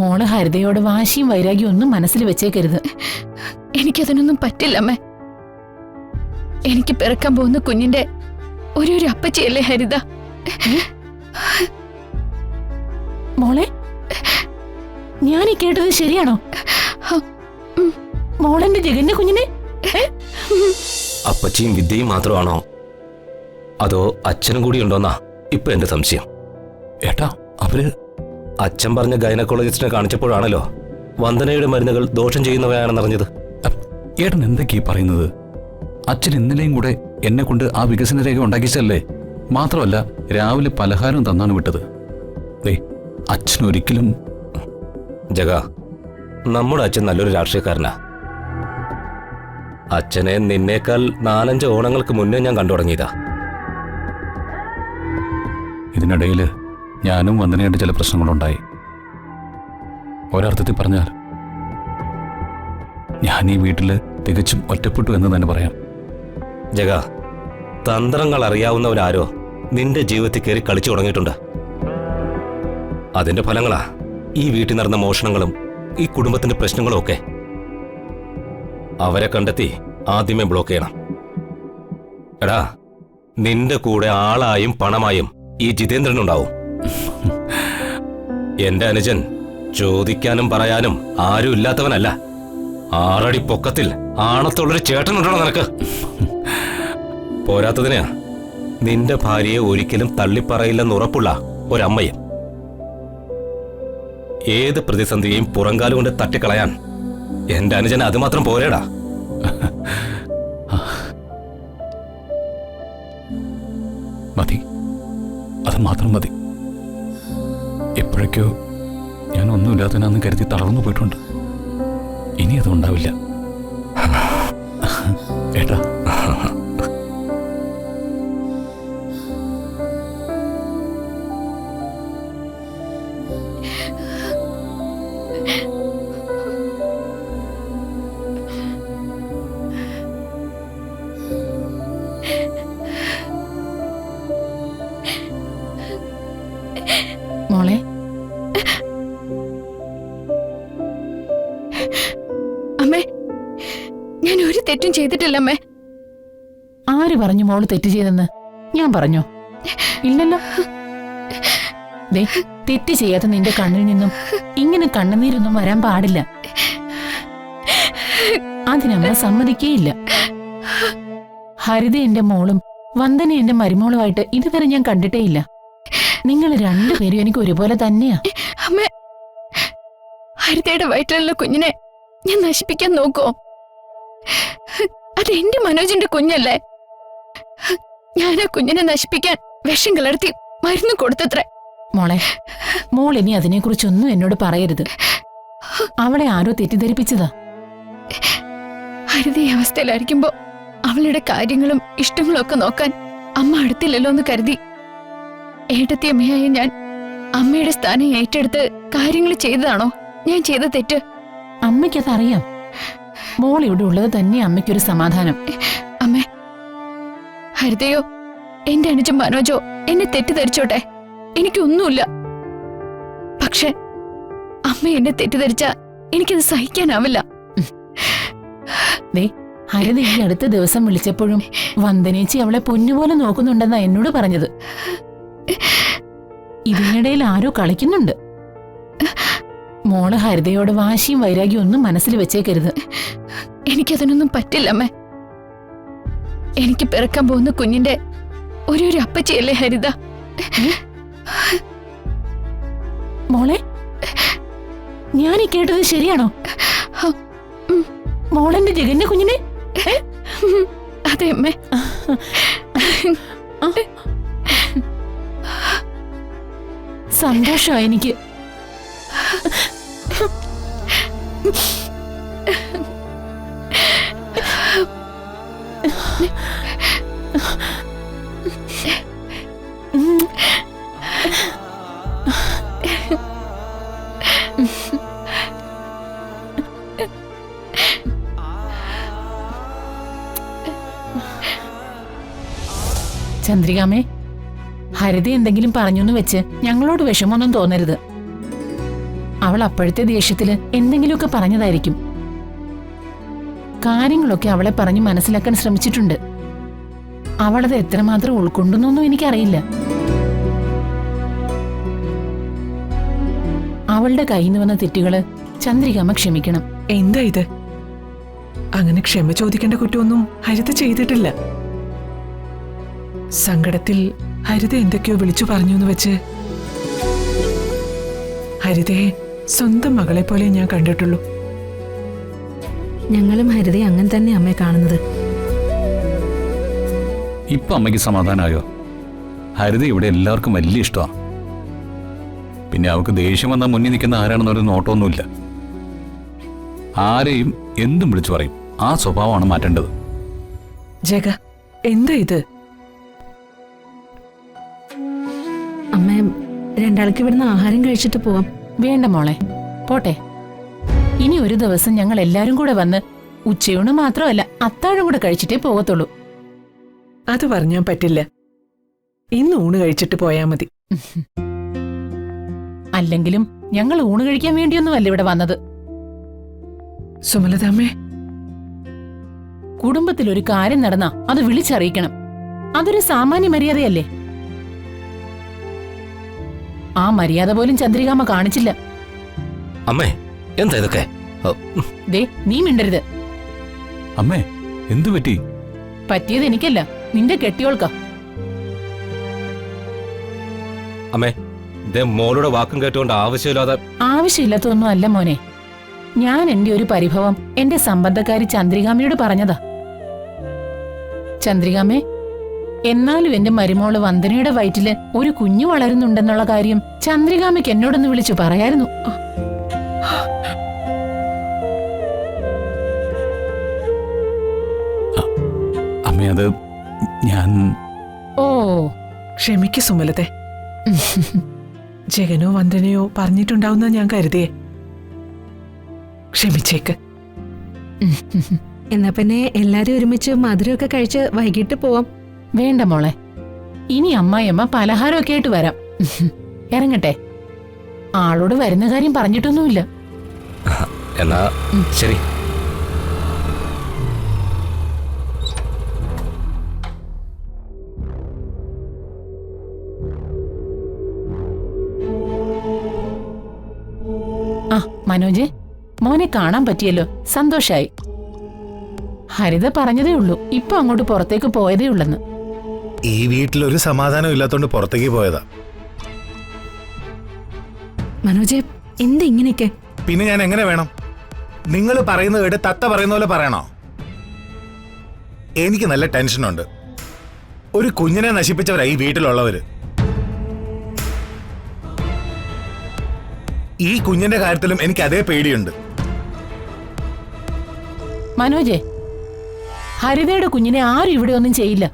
മോള് ഹരിതയോട് വാശിയും വൈരാഗ്യം ഒന്നും മനസ്സിൽ വെച്ചേക്കരുത്. എനിക്കതിനൊന്നും പറ്റില്ലമ്മേ. എനിക്ക് പിറക്കാൻ പോകുന്ന കുഞ്ഞിന്റെ ഒരു അപ്പച്ചിയല്ലേ ഹരിത. മോളെ, ഞാൻ ഈ കേട്ടത് ശരിയാണോ? മോളെന്റെ ജഗന്റെ കുഞ്ഞിനെ അപ്പച്ചിയും വിദ്യയും മാത്രമാണോ, അതോ അച്ഛനും കൂടി ഉണ്ടോന്നാ ഇപ്പൊ എന്റെ സംശയം. ഏട്ടാ, അവര് അച്ഛൻ പറഞ്ഞ ഗൈനക്കോളജിസ്റ്റിനെ കാണിച്ചപ്പോഴാണല്ലോ വന്ദനയുടെ മരുന്നുകൾ ദോഷം ചെയ്യുന്നവയാണെന്നറിഞ്ഞത്. ഏട്ടൻ എന്തൊക്കെയാ പറയുന്നത്? അച്ഛൻ ഇന്നലെയും കൂടെ എന്നെ കൊണ്ട് ആ വികസന രേഖ ഉണ്ടാക്കിച്ചല്ലേ. മാത്രമല്ല രാവിലെ പലഹാരം തന്നാണ് വിട്ടത്. അച്ഛൻ ഒരിക്കലും. ജഗ, നമ്മുടെ അച്ഛൻ നല്ലൊരു രാഷ്ട്രീയക്കാരനാ. അച്ഛനെ നിന്നേക്കാൾ 4-5 ഓണങ്ങൾക്ക് മുന്നേ ഞാൻ കണ്ടു തുടങ്ങിയതാ. ഇതിനിടയിൽ ഞാനും വന്ദനയായിട്ട് ചില പ്രശ്നങ്ങളുണ്ടായി. ഒരർത്ഥത്തിൽ പറഞ്ഞാൽ ഞാൻ ഈ വീട്ടില് തികച്ചും ഒറ്റപ്പെട്ടു എന്ന് തന്നെ പറയാം. ജഗ, തന്ത്രങ്ങൾ അറിയാവുന്നവരാരോ നിന്റെ ജീവിതത്തിൽ കയറി കളിച്ചു തുടങ്ങിയിട്ടുണ്ട്. അതിന്റെ ഫലങ്ങളാ ഈ വീട്ടിൽ നടന്ന മോഷണങ്ങളും ഈ കുടുംബത്തിന്റെ പ്രശ്നങ്ങളും ഒക്കെ. അവരെ കണ്ടെത്തി ആദ്യമേ ബ്ലോക്ക് ചെയ്യണം. എടാ, നിന്റെ കൂടെ ആളായും പണമായും ഈ ജിതേന്ദ്രനുണ്ടാവും. എന്റെ അനുജൻ ചോദിക്കാനും പറയാനും ആരും ഇല്ലാത്തവനല്ല. 6 അടി പൊക്കത്തിൽ ആണത്തുള്ളൊരു ചേട്ടനുണ്ടോ നിനക്ക്? പോരാത്തതിന് നിന്റെ ഭാര്യയെ ഒരിക്കലും തള്ളിപ്പറയില്ലെന്ന് ഉറപ്പുള്ള ഒരമ്മയും. ഏത് പ്രതിസന്ധിയെയും പുറംകാലുകൊണ്ട് തട്ടിക്കളയാൻ എന്റെ അനുജന് അതുമാത്രം പോരേടാ. മതി, അത് മാത്രം മതി. എപ്പോഴേക്കോ ഞാൻ ഒന്നുമില്ലാത്തതിനാന്ന് കരുതി തളർന്നു പോയിട്ടുണ്ട്. ഇനി അതുണ്ടാവില്ല ഏട്ടാ. മോളെ, അമ്മേ, ഞാൻ ഒരു തെറ്റും ചെയ്തിട്ടില്ലമ്മേ. ആര് പറഞ്ഞു മോള് തെറ്റ് ചെയ്തെന്ന്? ഞാൻ പറഞ്ഞോ? ഇല്ലല്ലോ. ദേ, തെറ്റ് ചെയ്യാത്ത നിന്റെ കണ്ണിൽ നിന്നും ഇങ്ങനെ കണ്ണുനീരൊന്നും വരാൻ പാടില്ല. അതിനമ്മ സമ്മതിക്കേയില്ല. ഹരിത എന്റെ മോളും വന്ദന എന്റെ മരുമോളുമായിട്ട് ഇതുവരെ ഞാൻ കണ്ടിട്ടേയില്ല. നിങ്ങൾ രണ്ടുപേരും എനിക്ക് ഒരുപോലെ തന്നെയാ. അമ്മേ, ഹരിതയുടെ വയറ്റിലുള്ള കുഞ്ഞിനെ ഞാൻ നശിപ്പിക്കാൻ നോക്കോ? അത് എന്റെ മനോജിന്റെ കുഞ്ഞല്ലേ. ഞാൻ ആ കുഞ്ഞിനെ നശിപ്പിക്കാൻ വിഷം കലർത്തി മരുന്ന് കൊടുത്തത്രേ. മോളെ, മോൾ ഇനി അതിനെക്കുറിച്ചൊന്നും എന്നോട് പറയരുത്. അവളെ ആരോ തെറ്റിദ്ധരിപ്പിച്ചതാ. ഹരിത ഈ അവസ്ഥയിലായിരിക്കുമ്പോ അവളുടെ കാര്യങ്ങളും ഇഷ്ടങ്ങളും ഒക്കെ നോക്കാൻ അമ്മ അടുത്തില്ലല്ലോ എന്ന് കരുതി ഏട്ടത്തിയമ്മയായ ഞാൻ അമ്മയുടെ സ്ഥാനം ഏറ്റെടുത്ത് കാര്യങ്ങൾ ചെയ്തതാണോ ഞാൻ ചെയ്ത തെറ്റ്? അമ്മയ്ക്കതറിയാം. മോൾ ഇവിടെ ഉള്ളത് തന്നെ അമ്മയ്ക്കൊരു സമാധാനം. അമ്മേ, ഹരിതയോ എന്റെ അനുജൻ മനോജോ എന്നെ തെറ്റിദ്ധരിച്ചോട്ടെ, എനിക്കൊന്നുമില്ല. പക്ഷെ അമ്മ എന്നെ തെറ്റിദ്ധരിച്ച എനിക്കത് സഹിക്കാനാവില്ല. ഹരിത ഈ അടുത്ത ദിവസം വിളിച്ചപ്പോഴും വന്ദനേച്ചി അവളെ പൊന്നുപോലെ നോക്കുന്നുണ്ടെന്നാ എന്നോട് പറഞ്ഞത്. ഇതിനിടയിൽ ആരോ കളിക്കുന്നുണ്ട്. മോള് ഹരിതയോട് വാശിയും വൈരാഗ്യം ഒന്നും മനസ്സിൽ വെച്ചേക്കരുത്. എനിക്കതിനൊന്നും പറ്റില്ലമ്മേ. എനിക്ക് പിറക്കാൻ പോകുന്ന കുഞ്ഞിന്റെ ഒരു അപ്പച്ചിയല്ലേ ഹരിത. മോളെ, ഞാൻ ഈ കേട്ടത് ശരിയാണോ? മോളെന്റെ ജഗന്റെ കുഞ്ഞിനെ? അതെ അമ്മേ. സന്തോഷമായി എനിക്ക്. ചന്ദ്രികാമേ, ഹരിത എന്തെങ്കിലും പറഞ്ഞെന്ന് വെച്ച് ഞങ്ങളോട് വിഷമൊന്നും തോന്നരുത്. അവൾ അപ്പോഴത്തെ ദേഷ്യത്തില് എന്തെങ്കിലുമൊക്കെ പറഞ്ഞതായിരിക്കും. കാര്യങ്ങളൊക്കെ അവളെ പറഞ്ഞ് മനസ്സിലാക്കാൻ ശ്രമിച്ചിട്ടുണ്ട്. അവളത് എത്രമാത്രം ഉൾക്കൊണ്ടുന്നൊന്നും എനിക്കറിയില്ല. അവളുടെ കയ്യിൽ നിന്ന് വന്ന തെറ്റുകള് ചന്ദ്രികാമ്മ ക്ഷമിക്കണം. എന്താ ഇത്? അങ്ങനെ ക്ഷമ ചോദിക്കേണ്ട കുറ്റമൊന്നും ഹരിത ചെയ്തിട്ടില്ല. സങ്കടത്തിൽ ഹരിത എന്തൊക്കെയോ വിളിച്ചു പറഞ്ഞു എന്ന് വെച്ച് ഹരിതയെ സ്വന്തം മകളെ പോലെ ഞാൻ കണ്ടിട്ടുള്ളൂ. ഞങ്ങളും ഹരിതയെ അങ്ങനെ തന്നെ അമ്മയെ കാണുന്നത്. ഇപ്പൊ അമ്മയ്ക്ക് സമാധാനമായോ? ഹരിത ഇവിടെ എല്ലാവർക്കും വലിയ ഇഷ്ടമാണ്. പിന്നെ അവൾക്ക് ദേഷ്യം വന്നാൽ മുന്നിൽ നിൽക്കുന്ന ആരാണെന്നൊരു നോട്ടമൊന്നുമില്ല. ആരെയും എന്തും വിളിച്ചു പറയും. ആ സ്വഭാവമാണ് മാറ്റേണ്ടത്. ജഗ, എന്താ ഇത്? അമ്മ, രണ്ടാൾക്ക് ഇവിടുന്ന് ആഹാരം കഴിച്ചിട്ട് പോവാം. വേണ്ട മോളെ, പോട്ടെ. ഇനി ഒരു ദിവസം ഞങ്ങൾ എല്ലാരും കൂടെ വന്ന് ഉച്ചയൂണ് മാത്രമല്ല അത്താഴം കൂടെ കഴിച്ചിട്ടേ പോകത്തുള്ളൂ. അത് പറഞ്ഞാൻ പറ്റില്ല. ഇന്ന് ഊണ് കഴിച്ചിട്ട് പോയാ മതി. അല്ലെങ്കിലും ഞങ്ങൾ ഊണ് കഴിക്കാൻ വേണ്ടിയൊന്നുമല്ല ഇവിടെ വന്നത്. സുമലതാമ്മേ, കുടുംബത്തിൽ ഒരു കാര്യം നടന്നാ അത് വിളിച്ചറിയിക്കണം. അതൊരു സാമാന്യ മര്യാദയല്ലേ? ആ മര്യാദ പോലും ചന്ദ്രികാമ്മ കാണിച്ചില്ല. അമ്മേ, എന്താ ഇതൊക്കെ? ദേ, നീ മിണ്ടരുത്. അമ്മേ, എന്തു പറ്റി? പറ്റിയത് എനിക്കല്ല, നിന്റെ കെട്ടിയോൾക്കാ. അമ്മേ, ദേ മോളുടെ വാക്കും കേട്ടുകൊണ്ട് ആവശ്യമില്ലാതെ. ആവശ്യമില്ലാത്തൊന്നും അല്ല മോനെ. ഞാൻ എന്റെ ഒരു പരിഭവം എന്റെ സംബന്ധക്കാരി ചന്ദ്രികാമ്മയോട് പറഞ്ഞതാ. ചന്ദ്രികാമ്മേ, എന്നാലും എന്റെ മരുമോള് വന്ദനയുടെ വയറ്റില് ഒരു കുഞ്ഞു വളരുന്നുണ്ടെന്നുള്ള കാര്യം ചന്ദ്രികാമ്മയ്ക്ക് എന്നോടൊന്ന് വിളിച്ചു പറയായിരുന്നു. അമ്മേ, അത് ഞാൻ... ഓ, ക്ഷമിക്ക് സുമലത്തെ. ജഗനോ വന്ദനയോ പറഞ്ഞിട്ടുണ്ടാവുന്ന ഞാൻ കരുതിയേ. ക്ഷമിച്ചേക്ക്. എന്നാ പിന്നെ എല്ലാരും ഒരുമിച്ച് മധുരമൊക്കെ കഴിച്ച് വൈകിട്ട് പോവാം. വേണ്ട മോളെ, ഇനി അമ്മായിയമ്മ പലഹാരമൊക്കെ ആയിട്ട് വരാം. ഇറങ്ങട്ടെ. ആളോട് വരുന്ന കാര്യം പറഞ്ഞിട്ടൊന്നുമില്ല. എന്നാ ശരി. ആ മനോജെ, മോനെ കാണാൻ പറ്റിയല്ലോ, സന്തോഷായി. ഹരിത പറഞ്ഞതേ ഉള്ളൂ ഇപ്പൊ അങ്ങോട്ട് പുറത്തേക്ക് പോയതേ ഉള്ളെന്ന്. ഈ വീട്ടിലൊരു സമാധാനം ഇല്ലാത്തോണ്ട് പുറത്തേക്ക് പോയതാ. മനോജെ, എന്താ ഇങ്ങനെയൊക്കെ? പിന്നെ ഞാൻ എങ്ങനെ വേണം? നിങ്ങൾ പറയുന്നത് കേട്ട് തത്ത പറയുന്ന പോലെ പറയണോ? എനിക്ക് നല്ല ടെൻഷനുണ്ട്. ഒരു കുഞ്ഞിനെ നശിപ്പിച്ചവരാ ഈ വീട്ടിലുള്ളവര്. ഈ കുഞ്ഞിന്റെ കാര്യത്തിലും എനിക്ക് അതേ പേടിയുണ്ട്. മനോജെ, ഹരിതയുടെ കുഞ്ഞിനെ ആരും ഇവിടെ ഒന്നും ചെയ്യില്ല.